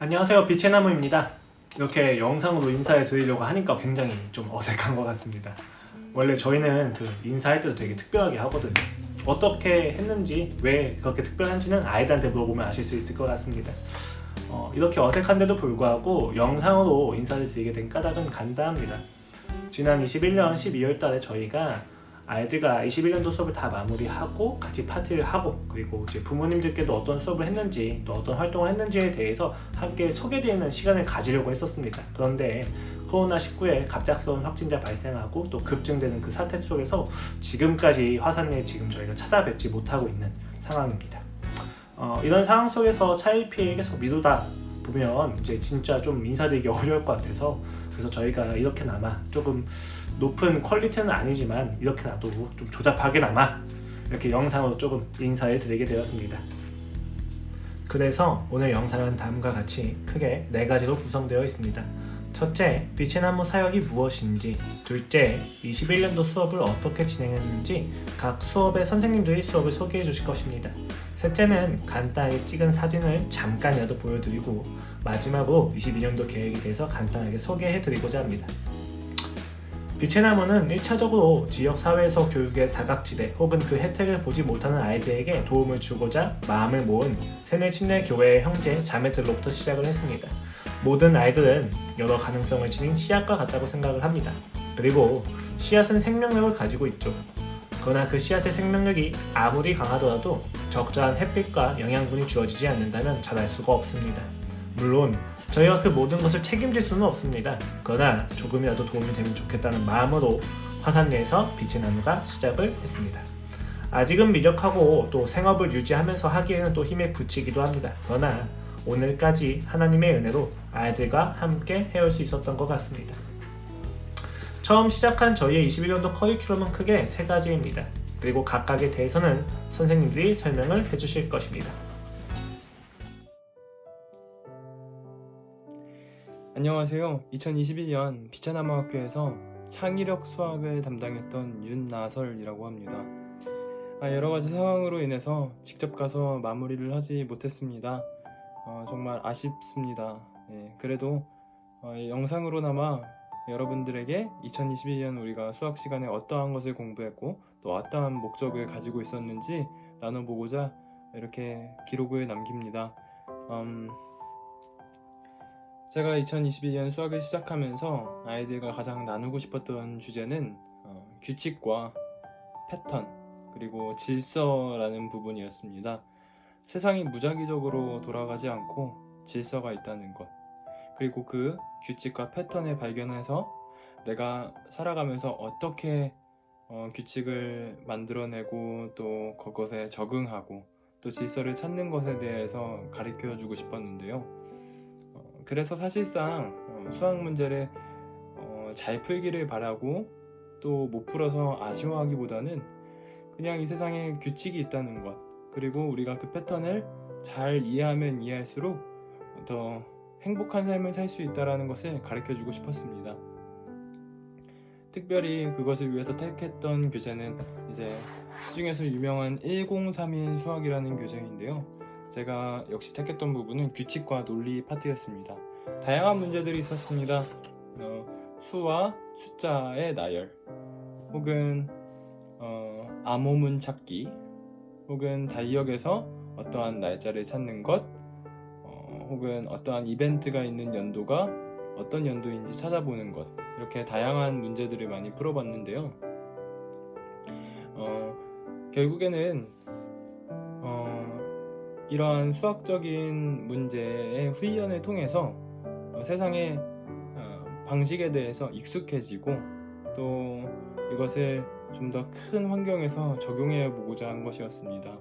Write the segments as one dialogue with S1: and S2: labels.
S1: 안녕하세요, 빛의 나무입니다. 이렇게 영상으로 인사해 드리려고 하니까 굉장히 좀 어색한 것 같습니다. 원래 저희는 인사할 때도 되게 특별하게 하거든요. 어떻게 했는지, 왜 그렇게 특별한지는 아이들한테 물어보면 아실 수 있을 것 같습니다. 이렇게 어색한데도 불구하고 영상으로 인사를 드리게 된 까닭은 간단합니다. 지난 21년 12월 달에 저희가 아이들과 21년도 수업을 다 마무리하고 같이 파티를 하고, 그리고 이제 부모님들께도 어떤 수업을 했는지 또 어떤 활동을 했는지에 대해서 함께 소개드리는 시간을 가지려고 했었습니다. 그런데 코로나19에 갑작스러운 확진자 발생하고 또 급증되는 그 사태 속에서 지금까지 화산을 지금 저희가 찾아뵙지 못하고 있는 상황입니다. 이런 상황 속에서 차일피일 계속 미루다 보면 이제 진짜 좀 인사드리기 어려울 것 같아서, 그래서 저희가 이렇게나마 조금 높은 퀄리티는 아니지만 이렇게라도 좀 조잡하게나마 이렇게 영상으로 조금 인사를 드리게 되었습니다. 그래서 오늘 영상은 다음과 같이 크게 4가지로 구성되어 있습니다. 첫째, 빛의 나무 사역이 무엇인지, 둘째, 21년도 수업을 어떻게 진행했는지 각 수업의 선생님들이 수업을 소개해 주실 것입니다. 셋째는 간단하게 찍은 사진을 잠깐이라도 보여드리고, 마지막으로 22년도 계획에 대해서 간단하게 소개해 드리고자 합니다. 빛의 나무는 1차적으로 지역사회에서 교육의 사각지대 혹은 그 혜택을 보지 못하는 아이들에게 도움을 주고자 마음을 모은 새내침내 교회의 형제 자매들로부터 시작을 했습니다. 모든 아이들은 여러 가능성을 지닌 씨앗과 같다고 생각을 합니다. 그리고 씨앗은 생명력을 가지고 있죠. 그러나 그 씨앗의 생명력이 아무리 강하더라도 적절한 햇빛과 영양분이 주어지지 않는다면 자랄 수가 없습니다. 물론 저희가 그 모든 것을 책임질 수는 없습니다. 그러나 조금이라도 도움이 되면 좋겠다는 마음으로 화산내에서 빛의 나무가 시작을 했습니다. 아직은 미력하고 또 생업을 유지하면서 하기에는 또 힘에 부치기도 합니다. 그러나 오늘까지 하나님의 은혜로 아이들과 함께 해올 수 있었던 것 같습니다. 처음 시작한 저희의 21년도 커리큘럼은 크게 3가지입니다. 그리고 각각에 대해서는 선생님들이 설명을 해주실 것입니다.
S2: 안녕하세요. 2021년 비차나무학교에서 창의력 수학을 담당했던 윤나설이라고 합니다. 여러가지 상황으로 인해서 직접 가서 마무리를 하지 못했습니다. 정말 아쉽습니다. 그래도 영상으로나마 여러분들에게 2021년 우리가 수학 시간에 어떠한 것을 공부했고 또 어떠한 목적을 가지고 있었는지 나눠보고자 이렇게 기록을 남깁니다. 제가 2021년 수학을 시작하면서 아이들과 가장 나누고 싶었던 주제는 규칙과 패턴 그리고 질서라는 부분이었습니다. 세상이 무작위적으로 돌아가지 않고 질서가 있다는 것, 그리고 그 규칙과 패턴을 발견해서 내가 살아가면서 어떻게 규칙을 만들어내고 또 그것에 적응하고 또 질서를 찾는 것에 대해서 가르쳐 주고 싶었는데요. 그래서 사실상 수학 문제를 잘 풀기를 바라고 또 못 풀어서 아쉬워하기보다는 그냥 이 세상에 규칙이 있다는 것, 그리고 우리가 그 패턴을 잘 이해하면 이해할수록 더 행복한 삶을 살 수 있다는 것을 가르쳐 주고 싶었습니다. 특별히 그것을 위해서 택했던 교재는 이제 시중에서 유명한 1031 수학이라는 교재인데요. 제가 역시 택했던 부분은 규칙과 논리 파트였습니다. 다양한 문제들이 있었습니다. 수와 숫자의 나열, 혹은 암호문 찾기, 혹은 달력에서 어떠한 날짜를 찾는 것, 혹은 어떠한 이벤트가 있는 연도가 어떤 연도인지 찾아보는 것, 이렇게 다양한 문제들을 많이 풀어봤는데요. 결국에는 이러한 수학적인 문제의 훈련을 통해서 세상의 방식에 대해서 익숙해지고 또 이것을 좀 더 큰 환경에서 적용해 보고자 한 것이었습니다.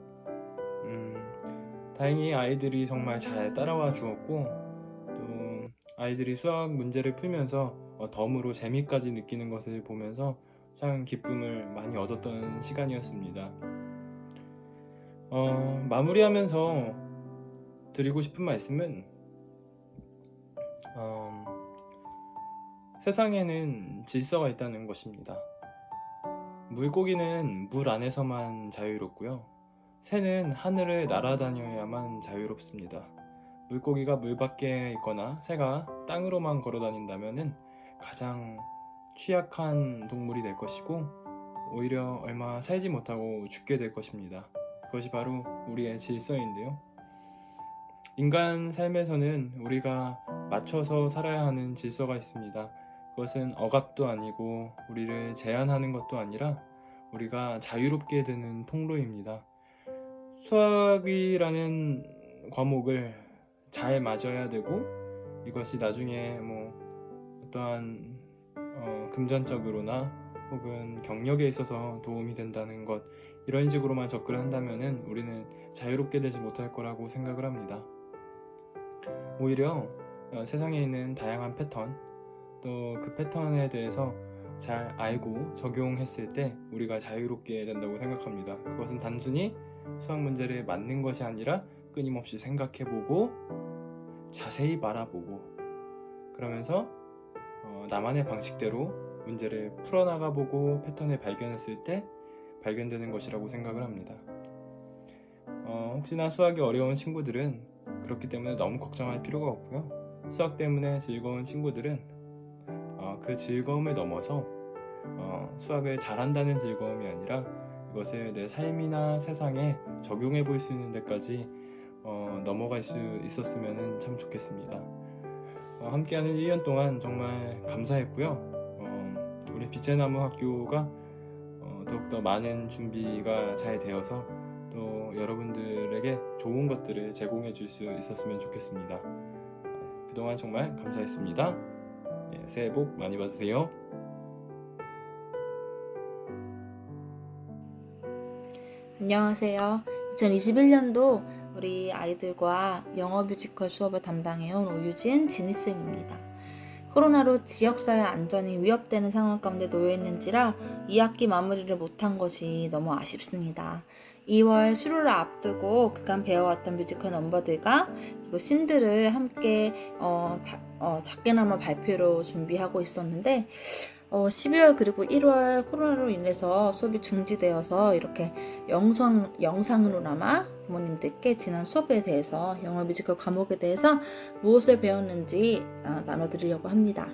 S2: 다행히 아이들이 정말 잘 따라와 주었고 또 아이들이 수학 문제를 풀면서 덤으로 재미까지 느끼는 것을 보면서 참 기쁨을 많이 얻었던 시간이었습니다. 마무리하면서 드리고 싶은 말씀은 세상에는 질서가 있다는 것입니다. 물고기는 물 안에서만 자유롭고요. 새는 하늘을 날아다녀야만 자유롭습니다. 물고기가 물 밖에 있거나 새가 땅으로만 걸어 다닌다면은 가장 취약한 동물이 될 것이고 오히려 얼마 살지 못하고 죽게 될 것입니다. 그것이 바로 우리의 질서인데요. 인간 삶에서는 우리가 맞춰서 살아야 하는 질서가 있습니다. 그것은 억압도 아니고 우리를 제한하는 것도 아니라 우리가 자유롭게 되는 통로입니다. 수학이라는 과목을 잘 맞아야 되고 이것이 나중에 어떠한 금전적으로나 혹은 경력에 있어서 도움이 된다는 것, 이런 식으로만 접근을 한다면은 우리는 자유롭게 되지 못할 거라고 생각을 합니다. 오히려 세상에 있는 다양한 패턴, 또 그 패턴에 대해서 잘 알고 적용했을 때 우리가 자유롭게 된다고 생각합니다. 그것은 단순히 수학 문제를 맞는 것이 아니라 끊임없이 생각해보고 자세히 바라보고 그러면서 나만의 방식대로 문제를 풀어나가보고 패턴을 발견했을 때 발견되는 것이라고 생각을 합니다. 혹시나 수학이 어려운 친구들은 그렇기 때문에 너무 걱정할 필요가 없고요. 수학 때문에 즐거운 친구들은 그 즐거움을 넘어서 수학을 잘한다는 즐거움이 아니라 이것을 내 삶이나 세상에 적용해 볼 수 있는 데까지 넘어갈 수 있었으면 참 좋겠습니다. 함께하는 1년 동안 정말 감사했고요. 우리 빛의 나무 학교가 더욱더 많은 준비가 잘 되어서 또 여러분들에게 좋은 것들을 제공해 줄 수 있었으면 좋겠습니다. 그동안 정말 감사했습니다. 새해 복 많이 받으세요.
S3: 안녕하세요. 2021년도 우리 아이들과 영어 뮤지컬 수업을 담당해온 오유진 지니쌤입니다. 코로나로 지역사회 안전이 위협되는 상황 가운데 놓여있는지라 2학기 마무리를 못한 것이 너무 아쉽습니다. 2월 수료를 앞두고 그간 배워왔던 뮤지컬 넘버들과 그리고 씬들을 함께 작게나마 발표로 준비하고 있었는데 12월 그리고 1월 코로나로 인해서 수업이 중지되어서 이렇게 영상으로나마 부모님들께 지난 수업에 대해서 영어 뮤지컬 과목에 대해서 무엇을 배웠는지 나눠드리려고 합니다.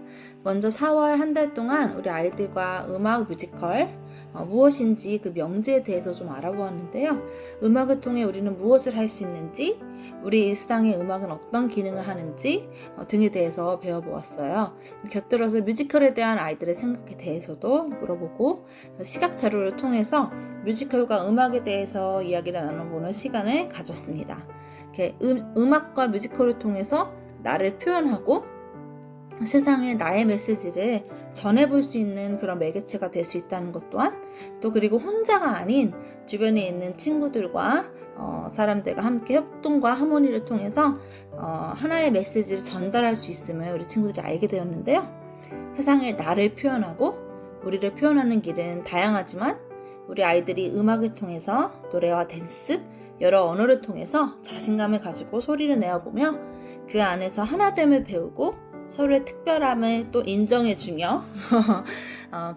S3: 먼저 4월 한 달 동안 우리 아이들과 음악 뮤지컬 무엇인지 그 명제에 대해서 좀 알아보았는데요. 음악을 통해 우리는 무엇을 할 수 있는지, 우리 일상의 음악은 어떤 기능을 하는지 등에 대해서 배워보았어요. 곁들여서 뮤지컬에 대한 아이들의 생각에 대해서도 물어보고 시각 자료를 통해서 뮤지컬과 음악에 대해서 이야기를 나눠보는 시간을 가졌습니다. 이렇게 음악과 뮤지컬을 통해서 나를 표현하고 세상에 나의 메시지를 전해볼 수 있는 그런 매개체가 될 수 있다는 것 또한 또 그리고 혼자가 아닌 주변에 있는 친구들과 사람들과 함께 협동과 하모니를 통해서 하나의 메시지를 전달할 수 있음을 우리 친구들이 알게 되었는데요. 세상에 나를 표현하고 우리를 표현하는 길은 다양하지만 우리 아이들이 음악을 통해서 노래와 댄스, 여러 언어를 통해서 자신감을 가지고 소리를 내어보며 그 안에서 하나됨을 배우고 서로의 특별함을 또 인정해주며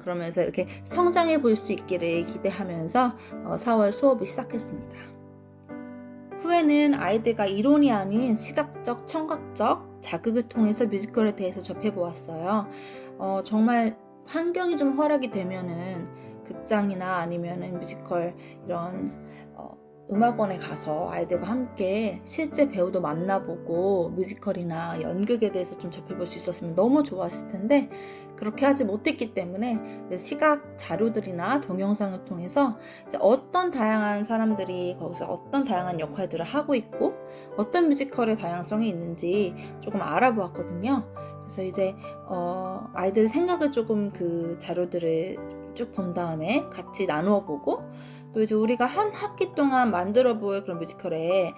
S3: 그러면서 이렇게 성장해 볼 수 있기를 기대하면서 4월 수업을 시작했습니다. 후에는 아이들과 이론이 아닌 시각적, 청각적 자극을 통해서 뮤지컬에 대해서 접해보았어요. 정말 환경이 좀 허락이 되면은 극장이나 아니면은 뮤지컬 이런 음악원에 가서 아이들과 함께 실제 배우도 만나보고 뮤지컬이나 연극에 대해서 좀 접해볼 수 있었으면 너무 좋았을 텐데 그렇게 하지 못했기 때문에 시각 자료들이나 동영상을 통해서 이제 어떤 다양한 사람들이 거기서 어떤 다양한 역할들을 하고 있고 어떤 뮤지컬의 다양성이 있는지 조금 알아보았거든요. 그래서 이제 아이들의 생각을 조금 그 자료들을 쭉 본 다음에 같이 나누어 보고 또 이제 우리가 한 학기 동안 만들어 볼 그런 뮤지컬에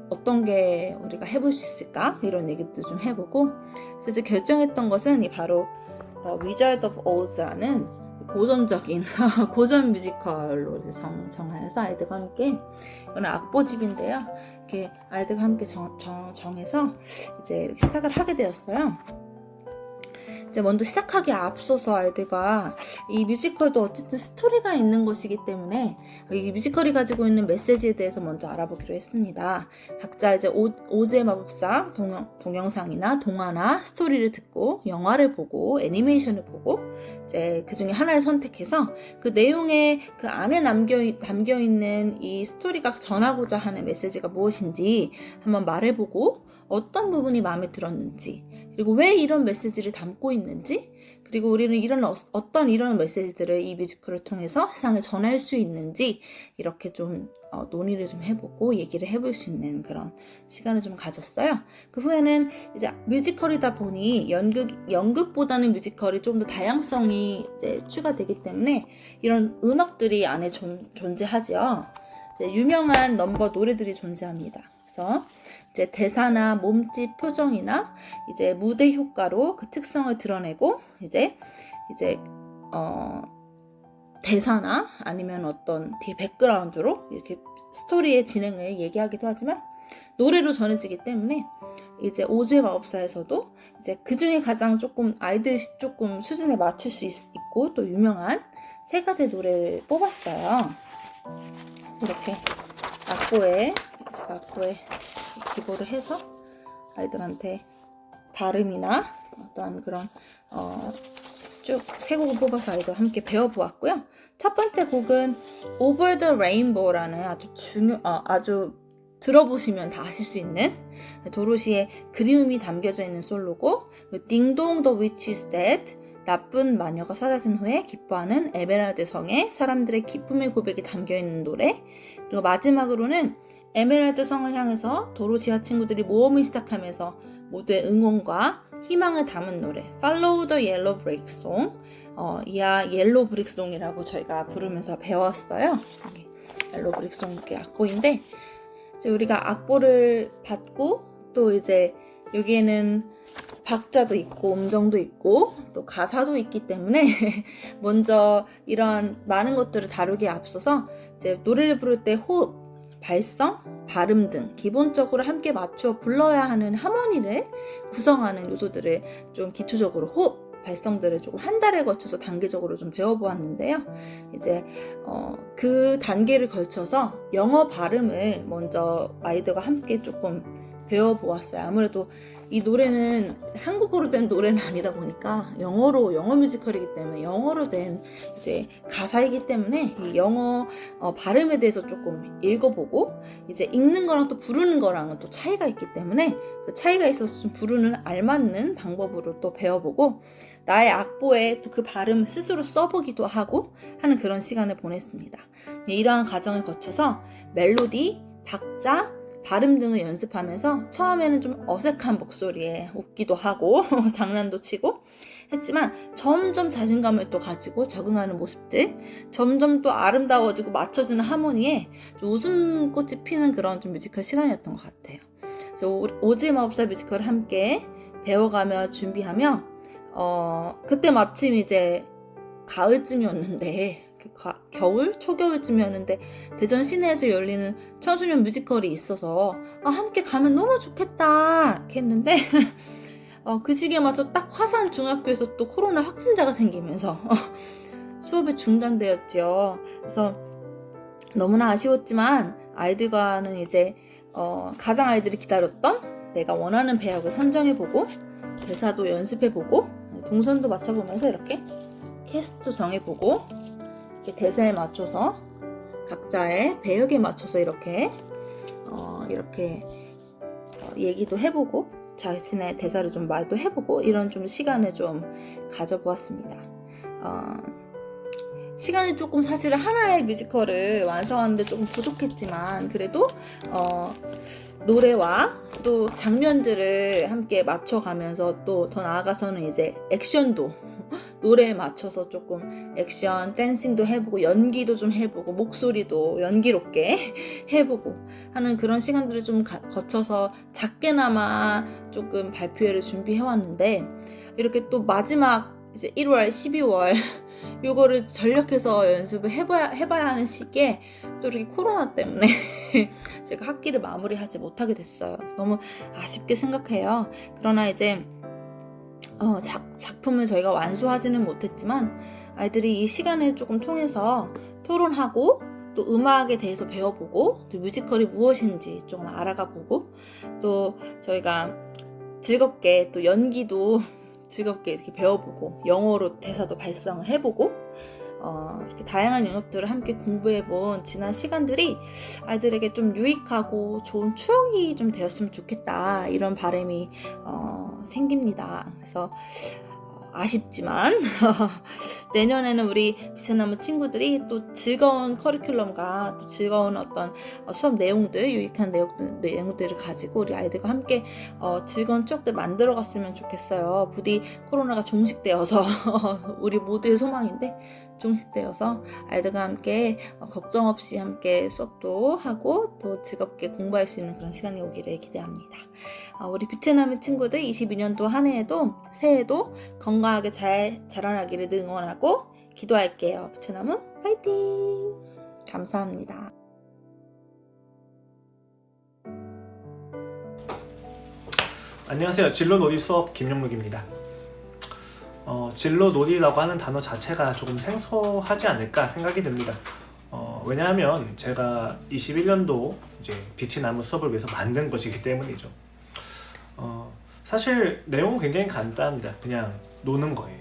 S3: 어떤 게 우리가 해볼 수 있을까 이런 얘기도 좀 해보고 그래서 이제 결정했던 것은 바로 The Wizard of Oz라는 고전적인 고전 뮤지컬로 이제 정하여서 아이들과 함께 이거는 악보집인데요. 이렇게 아이들과 함께 정해서 이제 이렇게 시작을 하게 되었어요. 이제 먼저 시작하기에 앞서서 아이들과 이 뮤지컬도 어쨌든 스토리가 있는 것이기 때문에 이 뮤지컬이 가지고 있는 메시지에 대해서 먼저 알아보기로 했습니다. 각자 이제 오즈의 마법사 동영상이나 동화나 스토리를 듣고 영화를 보고 애니메이션을 보고 이제 그 중에 하나를 선택해서 그 내용에 그 안에 담겨 있는 이 스토리가 전하고자 하는 메시지가 무엇인지 한번 말해보고 어떤 부분이 마음에 들었는지, 그리고 왜 이런 메시지를 담고 있는지, 그리고 우리는 어떤 이런 메시지들을 이 뮤지컬을 통해서 세상에 전할 수 있는지 이렇게 좀 논의를 좀 해보고 얘기를 해볼 수 있는 그런 시간을 좀 가졌어요. 그 후에는 이제 뮤지컬이다 보니 연극보다는 뮤지컬이 좀 더 다양성이 이제 추가되기 때문에 이런 음악들이 안에 존재하죠. 유명한 넘버 노래들이 존재합니다. 그래서 이제 대사나 몸짓 표정이나 이제 무대 효과로 그 특성을 드러내고 이제 대사나 아니면 어떤 뒤에 백그라운드로 이렇게 스토리의 진행을 얘기하기도 하지만 노래로 전해지기 때문에 이제 오즈의 마법사에서도 이제 그 중에 가장 조금 아이들 조금 수준에 맞출 수 있고 또 유명한 세 가지 노래를 뽑았어요. 이렇게 악보에 기보를 해서 아이들한테 발음이나 어떠한 그런 쭉 세 곡을 뽑아서 아이들과 함께 배워보았고요. 첫 번째 곡은 Over the Rainbow라는 아주 들어보시면 다 아실 수 있는 도로시의 그리움이 담겨져 있는 솔로고, Ding Dong the Witch is Dead, 나쁜 마녀가 사라진 후에 기뻐하는 에메랄드 성에 사람들의 기쁨의 고백이 담겨있는 노래, 그리고 마지막으로는 에메랄드 성을 향해서 도로시와 친구들이 모험을 시작하면서 모두의 응원과 희망을 담은 노래 Follow the Yellow Brick Song, 이하 옐로우 브릭송이라고 저희가 부르면서 배웠어요. 옐로우 브릭송 악보인데 이제 우리가 악보를 받고 또 이제 여기에는 박자도 있고 음정도 있고 또 가사도 있기 때문에 먼저 이러한 많은 것들을 다루기에 앞서서 이제 노래를 부를 때 호흡, 발성, 발음 등 기본적으로 함께 맞추어 불러야 하는 하모니를 구성하는 요소들을 좀 기초적으로 호흡, 발성들을 조금 한 달에 거쳐서 단계적으로 좀 배워보았는데요. 이제 그 단계를 걸쳐서 영어 발음을 먼저 아이들과 함께 조금 배워보았어요. 아무래도 이 노래는 한국어로 된 노래는 아니다 보니까 영어 뮤지컬이기 때문에 영어로 된 이제 가사이기 때문에 이 영어 발음에 대해서 조금 읽어보고 이제 읽는 거랑 또 부르는 거랑은 또 차이가 있기 때문에 그 차이가 있어서 좀 부르는 알맞는 방법으로 또 배워보고 나의 악보에 또 그 발음을 스스로 써보기도 하고 하는 그런 시간을 보냈습니다. 이러한 과정을 거쳐서 멜로디, 박자, 발음 등을 연습하면서 처음에는 좀 어색한 목소리에 웃기도 하고 장난도 치고 했지만 점점 자신감을 또 가지고 적응하는 모습들, 점점 또 아름다워지고 맞춰지는 하모니에 좀 웃음꽃이 피는 그런 좀 뮤지컬 시간이었던 것 같아요. 그래서 오즈의 마법사 뮤지컬을 함께 배워가며 준비하며 그때 마침 이제 가을쯤이었는데 겨울? 초겨울쯤이었는데 대전 시내에서 열리는 청소년 뮤지컬이 있어서 함께 가면 너무 좋겠다 이렇게 했는데 그 시기에 맞춰 딱 화산 중학교에서 또 코로나 확진자가 생기면서 수업이 중단되었죠. 그래서 너무나 아쉬웠지만 아이들과는 이제 가장 아이들이 기다렸던 내가 원하는 배역을 선정해보고 대사도 연습해보고 동선도 맞춰보면서 이렇게 캐스트도 정해보고 이렇게 대사에 맞춰서 각자의 배역에 맞춰서 이렇게 얘기도 해보고 자신의 대사를 좀 말도 해보고 이런 좀 시간을 좀 가져보았습니다. 시간이 조금 사실 하나의 뮤지컬을 완성하는데 조금 부족했지만 그래도 노래와 또 장면들을 함께 맞춰가면서 또 더 나아가서는 이제 액션도 노래에 맞춰서 조금 액션, 댄싱도 해보고 연기도 좀 해보고 목소리도 연기롭게 해보고 하는 그런 시간들을 좀 거쳐서 작게나마 조금 발표회를 준비해왔는데 이렇게 또 마지막 이제 1월, 12월 요거를 전력해서 연습을 해봐야 하는 시기에 또 이렇게 코로나 때문에 제가 학기를 마무리하지 못하게 됐어요. 너무 아쉽게 생각해요. 그러나 이제 작품을 저희가 완수하지는 못했지만 아이들이 이 시간을 조금 통해서 토론하고 또 음악에 대해서 배워보고 또 뮤지컬이 무엇인지 조금 알아가보고 또 저희가 즐겁게 또 연기도 즐겁게 이렇게 배워보고 영어로 대사도 발성을 해보고 이렇게 다양한 영역들을 함께 공부해본 지난 시간들이 아이들에게 좀 유익하고 좋은 추억이 좀 되었으면 좋겠다 이런 바람이 생깁니다. 그래서 아쉽지만 내년에는 우리 빛의 나무 친구들이 또 즐거운 커리큘럼과 또 즐거운 어떤 수업 내용들, 유익한 내용들을 가지고 우리 아이들과 함께 즐거운 추억들 만들어 갔으면 좋겠어요. 부디 코로나가 종식되어서 우리 모두의 소망인데 종식되어서 아이들과 함께 걱정 없이 함께 수업도 하고 또 즐겁게 공부할 수 있는 그런 시간이 오기를 기대합니다. 우리 빛의 나무 친구들 22년도 한 해에도 새해에도 건강하게 잘 자라나기를 응원하고 기도할게요. 빛의 나무 파이팅! 감사합니다.
S1: 안녕하세요. 진로놀이 수업 김용록입니다. 진로놀이라고 하는 단어 자체가 조금 생소하지 않을까 생각이 듭니다. 왜냐하면 제가 21년도 이제 빛의 나무 수업을 위해서 만든 것이기 때문이죠. 사실 내용은 굉장히 간단합니다. 그냥 노는 거예요.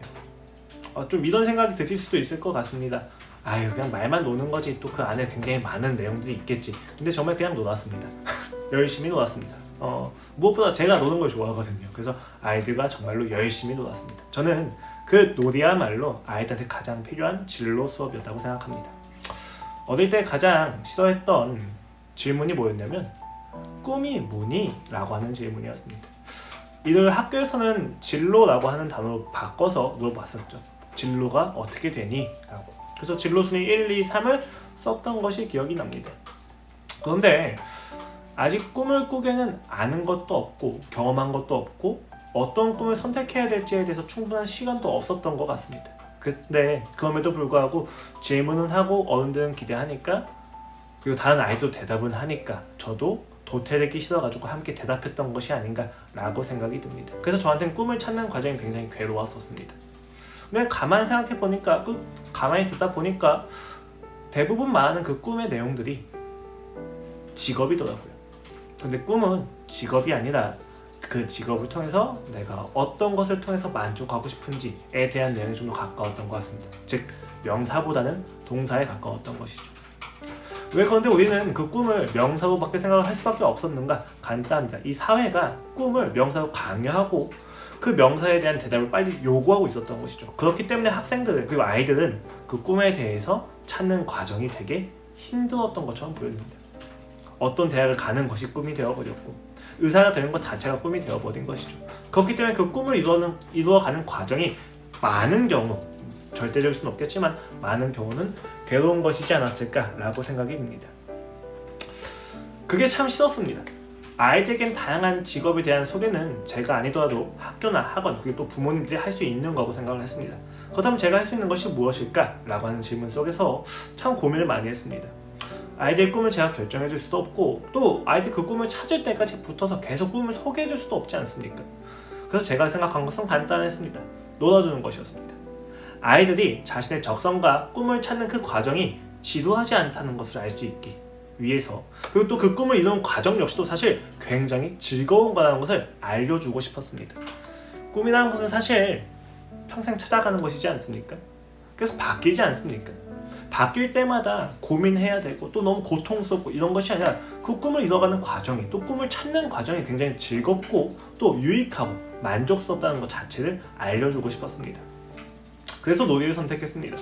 S1: 좀 이런 생각이 드실 수도 있을 것 같습니다. 아유, 그냥 말만 노는 거지 또 그 안에 굉장히 많은 내용들이 있겠지. 근데 정말 그냥 놀았습니다. 열심히 놀았습니다. 무엇보다 제가 노는 걸 좋아하거든요. 그래서 아이들과 정말로 열심히 놀았습니다. 저는 그 놀이야말로 아이들한테 가장 필요한 진로 수업이었다고 생각합니다. 어릴 때 가장 싫어했던 질문이 뭐였냐면 꿈이 뭐니? 라고 하는 질문이었습니다. 이를 학교에서는 진로라고 하는 단어로 바꿔서 물어봤었죠. 진로가 어떻게 되니? 라고. 그래서 진로 순위 1, 2, 3을 썼던 것이 기억이 납니다. 그런데 아직 꿈을 꾸게는 아는 것도 없고 경험한 것도 없고 어떤 꿈을 선택해야 될지에 대해서 충분한 시간도 없었던 것 같습니다. 근데 그럼에도 불구하고 질문은 하고 어른들은 기대하니까 그리고 다른 아이도 대답은 하니까 저도 도태되기 싫어가지고 함께 대답했던 것이 아닌가라고 생각이 듭니다. 그래서 저한테는 꿈을 찾는 과정이 굉장히 괴로웠었습니다. 근데 가만히 생각해보니까 가만히 듣다 보니까 대부분 말하는 그 꿈의 내용들이 직업이더라고요. 근데 꿈은 직업이 아니라 그 직업을 통해서 내가 어떤 것을 통해서 만족하고 싶은지에 대한 내용이 좀 더 가까웠던 것 같습니다. 즉 명사보다는 동사에 가까웠던 것이죠. 왜 그런데 우리는 그 꿈을 명사로밖에 생각을 할 수밖에 없었는가? 간단합니다. 이 사회가 꿈을 명사로 강요하고 그 명사에 대한 대답을 빨리 요구하고 있었던 것이죠. 그렇기 때문에 학생들은 그리고 아이들은 그 꿈에 대해서 찾는 과정이 되게 힘들었던 것처럼 보입니다. 어떤 대학을 가는 것이 꿈이 되어버렸고 의사가 되는 것 자체가 꿈이 되어버린 것이죠. 그렇기 때문에 그 꿈을 이루어가는 과정이 많은 경우, 절대적일 수는 없겠지만 많은 경우는 괴로운 것이지 않았을까라고 생각이 듭니다. 그게 참 싫었습니다. 아이들에겐 다양한 직업에 대한 소개는 제가 아니더라도 학교나 학원 그리고 또 부모님들이 할 수 있는 거고 생각을 했습니다. 그렇다면 제가 할 수 있는 것이 무엇일까라고 하는 질문 속에서 참 고민을 많이 했습니다. 아이들의 꿈을 제가 결정해 줄 수도 없고 또 아이들 그 꿈을 찾을 때까지 붙어서 계속 꿈을 소개해 줄 수도 없지 않습니까? 그래서 제가 생각한 것은 간단했습니다. 놀아주는 것이었습니다. 아이들이 자신의 적성과 꿈을 찾는 그 과정이 지루하지 않다는 것을 알 수 있기 위해서 그리고 또 그 꿈을 이루는 과정 역시도 사실 굉장히 즐거운 거라는 것을 알려주고 싶었습니다. 꿈이라는 것은 사실 평생 찾아가는 것이지 않습니까? 계속 바뀌지 않습니까? 바뀔 때마다 고민해야 되고 또 너무 고통스럽고 이런 것이 아니라 그 꿈을 이뤄가는 과정이 또 꿈을 찾는 과정이 굉장히 즐겁고 또 유익하고 만족스럽다는 것 자체를 알려주고 싶었습니다. 그래서 놀이를 선택했습니다.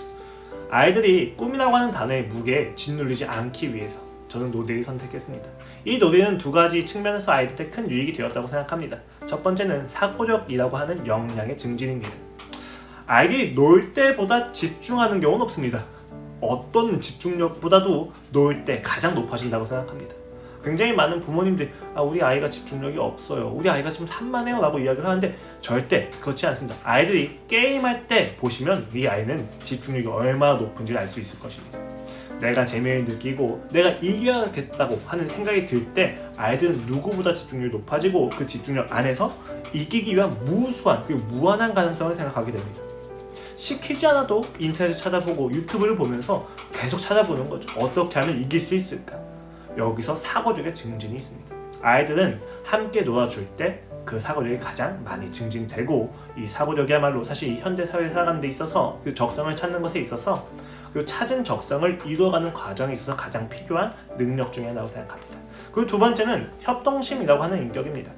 S1: 아이들이 꿈이라고 하는 단어의 무게에 짓눌리지 않기 위해서 저는 놀이를 선택했습니다. 이 놀이는 두 가지 측면에서 아이들한테 큰 유익이 되었다고 생각합니다. 첫 번째는 사고력이라고 하는 역량의 증진입니다. 아이들이 놀 때보다 집중하는 경우는 없습니다. 어떤 집중력보다도 놀 때 가장 높아진다고 생각합니다. 굉장히 많은 부모님들이 우리 아이가 집중력이 없어요. 우리 아이가 지금 산만해요 라고 이야기를 하는데 절대 그렇지 않습니다. 아이들이 게임할 때 보시면 이 아이는 집중력이 얼마나 높은지를 알 수 있을 것입니다. 내가 재미를 느끼고 내가 이겨야겠다고 하는 생각이 들 때 아이들은 누구보다 집중력이 높아지고 그 집중력 안에서 이기기 위한 무수한 그리고 무한한 가능성을 생각하게 됩니다. 시키지 않아도 인터넷을 찾아보고 유튜브를 보면서 계속 찾아보는 거죠. 어떻게 하면 이길 수 있을까? 여기서 사고력의 증진이 있습니다. 아이들은 함께 놀아줄 때 그 사고력이 가장 많이 증진되고, 이 사고력이야말로 사실 이 현대 사회에 살아가는 데 있어서 그 적성을 찾는 것에 있어서 그 찾은 적성을 이루어가는 과정에 있어서 가장 필요한 능력 중에 하나라고 생각합니다. 그리고 두 번째는 협동심이라고 하는 인격입니다.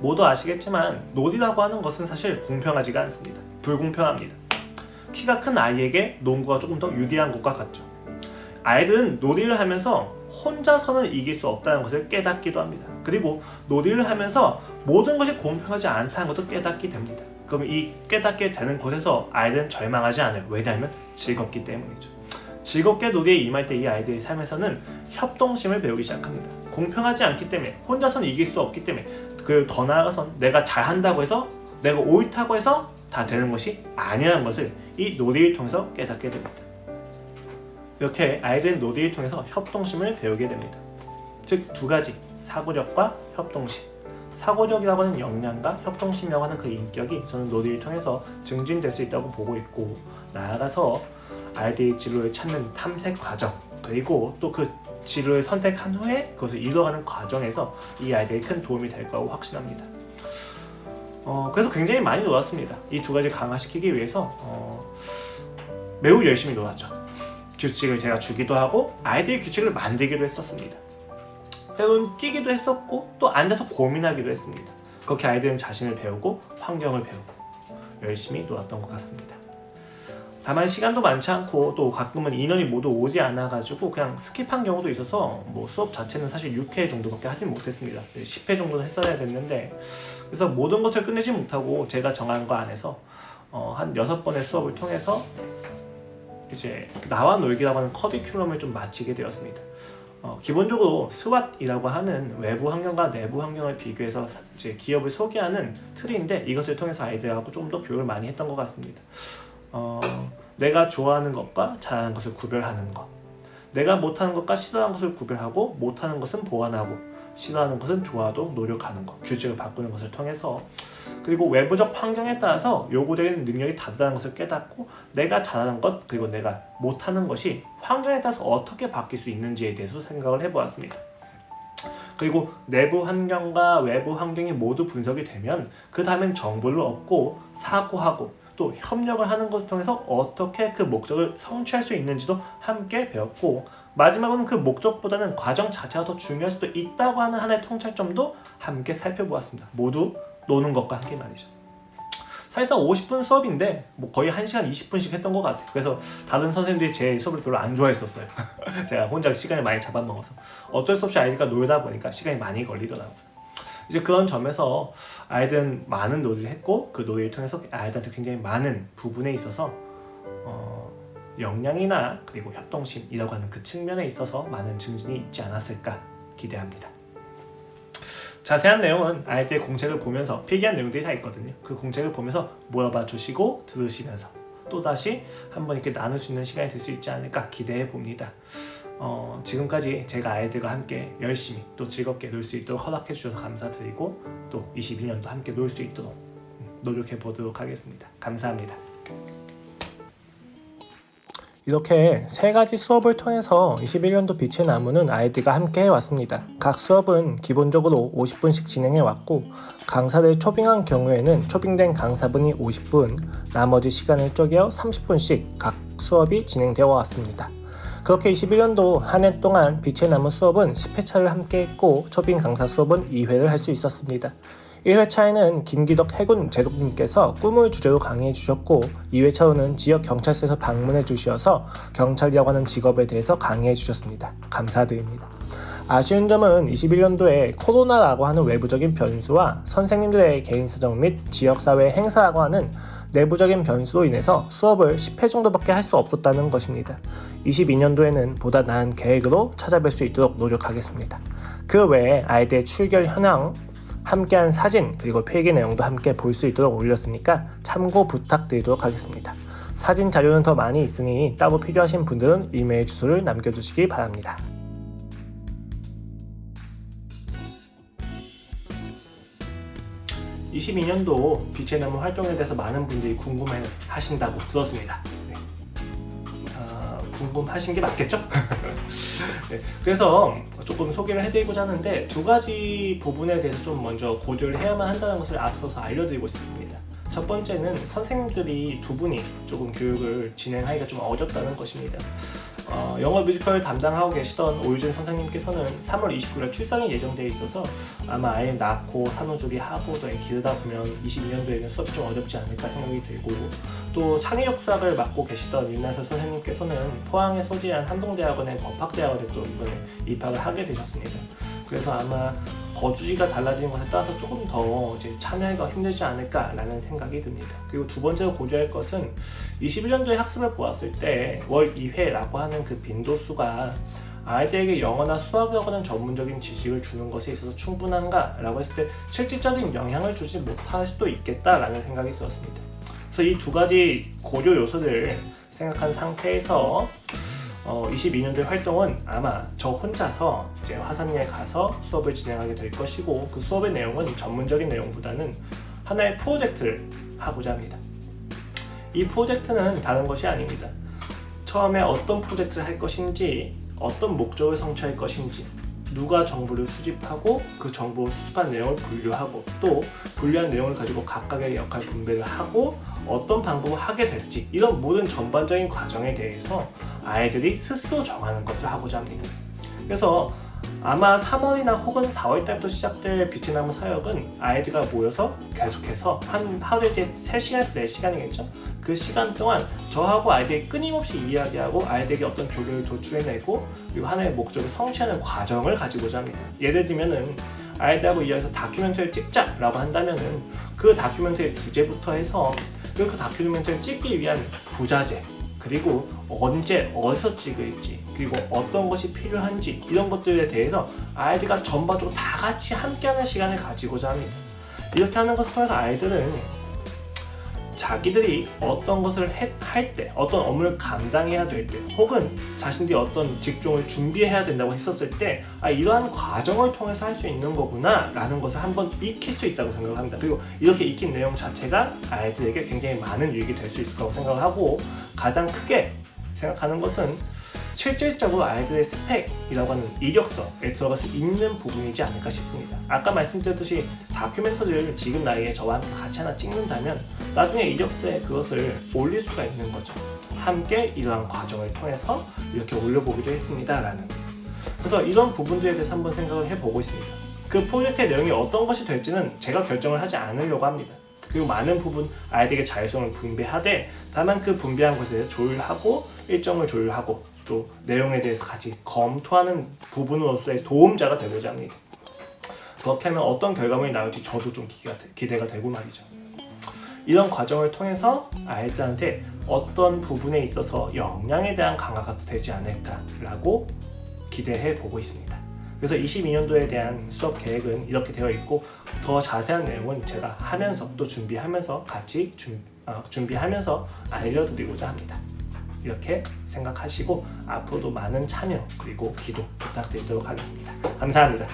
S1: 모두 아시겠지만 놀이라고 하는 것은 사실 공평하지가 않습니다. 불공평합니다. 키가 큰 아이에게 농구가 조금 더 유리한 것과 같죠. 아이들은 놀이를 하면서 혼자서는 이길 수 없다는 것을 깨닫기도 합니다. 그리고 놀이를 하면서 모든 것이 공평하지 않다는 것도 깨닫게 됩니다. 그럼 이 깨닫게 되는 곳에서 아이들은 절망하지 않아요. 왜냐하면 즐겁기 때문이죠. 즐겁게 놀이에 임할 때 이 아이들의 삶에서는 협동심을 배우기 시작합니다. 공평하지 않기 때문에, 혼자서는 이길 수 없기 때문에, 그리고 더 나아가선 내가 잘한다고 해서, 내가 옳다고 해서 다 되는 것이 아니라는 것을 이 놀이를 통해서 깨닫게 됩니다. 이렇게 아이들은 놀이를 통해서 협동심을 배우게 됩니다. 즉 두 가지, 사고력과 협동심. 사고력이라고 하는 역량과 협동심이라고 하는 그 인격이 저는 놀이를 통해서 증진될 수 있다고 보고 있고, 나아가서 아이들의 진로를 찾는 탐색 과정, 그리고 또 그 진로를 선택한 후에 그것을 이루어가는 과정에서 이 아이들이 큰 도움이 될 거라고 확신합니다. 그래서 굉장히 많이 놀았습니다. 이 두 가지를 강화시키기 위해서 매우 열심히 놀았죠. 규칙을 제가 주기도 하고 아이들이 규칙을 만들기도 했었습니다. 때로는 뛰기도 했었고 또 앉아서 고민하기도 했습니다. 그렇게 아이들은 자신을 배우고 환경을 배우고 열심히 놀았던 것 같습니다. 다만 시간도 많지 않고 또 가끔은 인원이 모두 오지 않아가지고 그냥 스킵한 경우도 있어서 뭐 수업 자체는 사실 6회 정도밖에 하진 못했습니다. 10회 정도는 했어야 됐는데, 그래서 모든 것을 끝내지 못하고 제가 정한 거 안에서 한 6번의 수업을 통해서 이제 나와 놀기라고 하는 커리큘럼을 좀 마치게 되었습니다. 기본적으로 스왓이라고 하는 외부 환경과 내부 환경을 비교해서 이제 기업을 소개하는 틀인데, 이것을 통해서 아이들하고 좀 더 교육을 많이 했던 것 같습니다. 내가 좋아하는 것과 잘하는 것을 구별하는 것, 내가 못하는 것과 싫어하는 것을 구별하고, 못하는 것은 보완하고 싫어하는 것은 좋아도 노력하는 것, 규칙을 바꾸는 것을 통해서, 그리고 외부적 환경에 따라서 요구되는 능력이 다르다는 것을 깨닫고, 내가 잘하는 것 그리고 내가 못하는 것이 환경에 따라서 어떻게 바뀔 수 있는지에 대해서 생각을 해보았습니다. 그리고 내부 환경과 외부 환경이 모두 분석이 되면 그 다음엔 정보를 얻고 사고하고 또 협력을 하는 것을 통해서 어떻게 그 목적을 성취할 수 있는지도 함께 배웠고, 마지막으로는 그 목적보다는 과정 자체가 더 중요할 수도 있다고 하는 하나의 통찰점도 함께 살펴보았습니다. 모두 노는 것과 함께 말이죠. 사실상 50분 수업인데 뭐 거의 1시간 20분씩 했던 것 같아요. 그래서 다른 선생님들이 제 수업을 별로 안 좋아했었어요. 제가 혼자 시간을 많이 잡아먹어서 어쩔 수 없이 아이들과 놀다 보니까 시간이 많이 걸리더라고요. 이제 그런 점에서 아이들은 많은 놀이를 했고, 그 놀이를 통해서 아이들한테 굉장히 많은 부분에 있어서 역량이나 그리고 협동심이라고 하는 그 측면에 있어서 많은 증진이 있지 않았을까 기대합니다. 자세한 내용은 아이들의 공책을 보면서 필기한 내용들이 다 있거든요. 그 공책을 보면서 물어봐 주시고 들으시면서 또다시 한번 이렇게 나눌 수 있는 시간이 될 수 있지 않을까 기대해 봅니다. 지금까지 제가 아이들과 함께 열심히 또 즐겁게 놀 수 있도록 허락해 주셔서 감사드리고, 또 22년도 함께 놀 수 있도록 노력해 보도록 하겠습니다. 감사합니다. 이렇게 세 가지 수업을 통해서 21년도 빛의 나무는 아이들과 함께 해왔습니다. 각 수업은 기본적으로 50분씩 진행해왔고, 강사들 초빙한 경우에는 초빙된 강사분이 50분, 나머지 시간을 쪼개어 30분씩 각 수업이 진행되어 왔습니다. 그렇게 21년도 한 해 동안 빛의 나무 수업은 10회차를 함께 했고, 초빙 강사 수업은 2회를 할 수 있었습니다. 1회차에는 김기덕 해군 제독님께서 꿈을 주제로 강의해 주셨고, 2회차로는 지역 경찰서에서 방문해 주셔서 경찰이라고 하는 직업에 대해서 강의해 주셨습니다. 감사드립니다. 아쉬운 점은 21년도에 코로나라고 하는 외부적인 변수와 선생님들의 개인 사정 및 지역사회 행사라고 하는 내부적인 변수로 인해서 수업을 10회 정도밖에 할 수 없었다는 것입니다. 22년도에는 보다 나은 계획으로 찾아뵐 수 있도록 노력하겠습니다. 그 외에 아이들의 출결 현황, 함께한 사진, 그리고 필기 내용도 함께 볼 수 있도록 올렸으니까 참고 부탁드리도록 하겠습니다. 사진 자료는 더 많이 있으니 따로 필요하신 분들은 이메일 주소를 남겨주시기 바랍니다. (22년도) 빛의 나무 활동에 대해서 많은 분들이 궁금해 하신다고 들었습니다. 네. 궁금하신 게 맞겠죠? 네. 그래서 조금 소개를 해드리고자 하는데, 두 가지 부분에 대해서 좀 먼저 고려를 해야만 한다는 것을 앞서서 알려드리고 싶습니다. 첫 번째는 선생님들이 두 분이 조금 교육을 진행하기가 좀 어렵다는 것입니다. 영어 뮤지컬 담당하고 계시던 오유진 선생님께서는 3월 29일 출산이 예정되어 있어서 아마 아이 낳고 산후조리하고 또 기르다 보면 22년도에는 수업이 좀 어렵지 않을까 생각이 들고, 또 창의력 수학을 맡고 계시던 윤나서 선생님께서는 포항에 소재한 한동대학원의 법학대학원에 또 이번에 입학을 하게 되셨습니다. 그래서 아마 거주지가 달라지는 것에 따라서 조금 더 이제 참여하기가 힘들지 않을까라는 생각이 듭니다. 그리고 두 번째로 고려할 것은 21년도의 학습을 보았을 때 월 2회라고 하는 그 빈도수가 아이들에게 영어나 수학에 관한 전문적인 지식을 주는 것에 있어서 충분한가? 라고 했을 때 실질적인 영향을 주지 못할 수도 있겠다라는 생각이 들었습니다. 그래서 이 두 가지 고려 요소들을 생각한 상태에서 22년도의 활동은 아마 저 혼자서 이제 화산리에 가서 수업을 진행하게 될 것이고, 그 수업의 내용은 전문적인 내용보다는 하나의 프로젝트를 하고자 합니다. 이 프로젝트는 다른 것이 아닙니다. 처음에 어떤 프로젝트를 할 것인지, 어떤 목적을 성취할 것인지, 누가 정보를 수집하고 그 정보 수집한 내용을 분류하고, 또 분류한 내용을 가지고 각각의 역할 분배를 하고 어떤 방법을 하게 될지, 이런 모든 전반적인 과정에 대해서 아이들이 스스로 정하는 것을 하고자 합니다. 그래서 아마 3월이나 혹은 4월 달부터 시작될 빛의 나무 사역은 아이들과 모여서 계속해서 한 하루에 이제 3시간에서 4시간이겠죠? 그 시간 동안 저하고 아이들이 끊임없이 이야기하고 아이들에게 어떤 교류를 도출해내고, 그리고 하나의 목적을 성취하는 과정을 가지고자 합니다. 예를 들면은 아이들하고 이야기해서 다큐멘터리를 찍자라고 한다면은 그 다큐멘터리 주제부터 해서 그 다큐멘터리를 찍기 위한 부자재, 그리고 언제 어디서 찍을지, 그리고 어떤 것이 필요한지, 이런 것들에 대해서 아이들과 전반적으로 다 같이 함께하는 시간을 가지고자 합니다. 이렇게 하는 것을 통해서 아이들은 자기들이 어떤 것을 할 때, 어떤 업무를 감당해야 될 때, 혹은 자신들이 어떤 직종을 준비해야 된다고 했었을 때, 이러한 과정을 통해서 할 수 있는 거구나 라는 것을 한번 익힐 수 있다고 생각을 합니다. 그리고 이렇게 익힌 내용 자체가 아이들에게 굉장히 많은 유익이 될 수 있을 거라고 생각을 하고, 가장 크게 생각하는 것은 실질적으로 아이들의 스펙이라고 하는 이력서에 들어갈 수 있는 부분이지 않을까 싶습니다. 아까 말씀드렸듯이 다큐멘터리를 지금 나이에 저와 함께 같이 하나 찍는다면 나중에 이력서에 그것을 올릴 수가 있는 거죠. 함께 이러한 과정을 통해서 이렇게 올려보기도 했습니다 라는. 그래서 이런 부분들에 대해서 한번 생각을 해보고 있습니다. 그 프로젝트의 내용이 어떤 것이 될지는 제가 결정을 하지 않으려고 합니다. 그리고 많은 부분 아이들에게 자율성을 분배하되, 다만 그 분배한 것에 대해서 조율하고 일정을 조율하고 또 내용에 대해서 같이 검토하는 부분으로서의 도움자가 되고자 합니다. 그렇게 하면 어떤 결과물이 나올지 저도 좀 기대가 되고 말이죠. 이런 과정을 통해서 아이들한테 어떤 부분에 있어서 역량에 대한 강화가 되지 않을까라고 기대해 보고 있습니다. 그래서 22년도에 대한 수업 계획은 이렇게 되어 있고, 더 자세한 내용은 제가 하면서 또 준비하면서 같이 준비하면서 알려드리고자 합니다. 이렇게 생각하시고 앞으로도 많은 참여 그리고 기도 부탁드리도록 하겠습니다. 감사합니다.